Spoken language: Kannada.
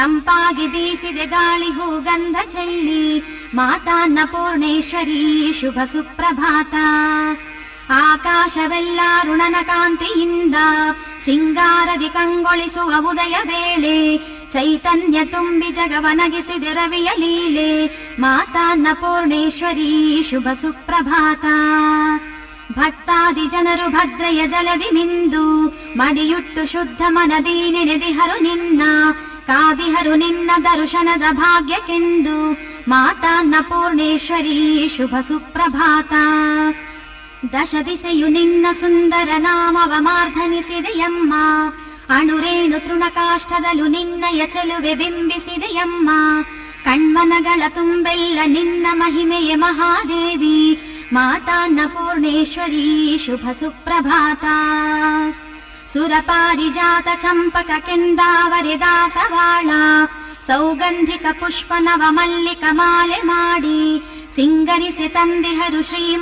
ತಂಪಾಗಿ ಬೀಸಿದೆ ಗಾಳಿ ಹೂಗಂಧ ಚೆಲ್ಲಿ. ಮಾತಾ ಅನ್ನಪೂರ್ಣೇಶ್ವರಿ ಶುಭ ಸುಪ್ರಭಾತ. ಆಕಾಶವೆಲ್ಲ ಋಣನ ಕಾಂತಿಯಿಂದ ಸಿಂಗಾರದಿ ಕಂಗೊಳಿಸುವ ಉದಯ ವೇಳೆ. ಚೈತನ್ಯ ತುಂಬಿ ಜಗವನಗಿಸಿದೆ ರವಿಯ ಲೀಲೆ. ಮಾತಾ ಅನ್ನಪೂರ್ಣೇಶ್ವರಿ ಶುಭ ಸುಪ್ರಭಾತ. ಭಕ್ತಾದಿ ಜನರು ಭದ್ರೆಯ ಜಲದಿ ಮಿಂದು ಮಡಿಯುಟ್ಟು ಶುದ್ಧ ಮನದಿ ನೆನೆದಿಹರು ನಿನ್ನ. ಕಾದಿಹರು ನಿನ್ನ ದರ್ಶನದ ಭಾಗ್ಯಕ್ಕೆಂದು. ಮಾತಾ ಅನ್ನಪೂರ್ಣೇಶ್ವರಿ ಶುಭ ಸುಪ್ರಭಾತ. ದಶ ದಿಸೆಯು ನಿನ್ನ ಸುಂದರ ನಾಮವ ಮಾರ್ಧನಿಸಿದೆಯಮ್ಮ. ಅಣುರೇಣು ತೃಣಕಾಷ್ಠದಲ್ಲೂ ನಿನ್ನಯ ಚೆಲುವೆ ಬಿಂಬಿಸಿದೆಯಮ್ಮ. ಕಣ್ಮನಗಳ ತುಂಬೆಲ್ಲ ನಿನ್ನ ಮಹಿಮೆಯೇ ಮಹಾದೇವಿ. ಮಾತಾ ಅನ್ನಪೂರ್ಣೇಶ್ವರಿ ಶುಭ ಸುಪ್ರಭಾತ. ಸುರಪಾರಿಜಾತ ಚಂಪಕ ಕೆಂದಾವರೆ ದಾಸವಾಳ. ಸೌಗಂಧಿಕ ಪುಷ್ಪ ನವ ಮಲ್ಲಿಕ ಮಾಲೆ ಮಾಡಿ ಸಿಂಗರಿಸಿ ತಂದಿಹರು ಶ್ರೀ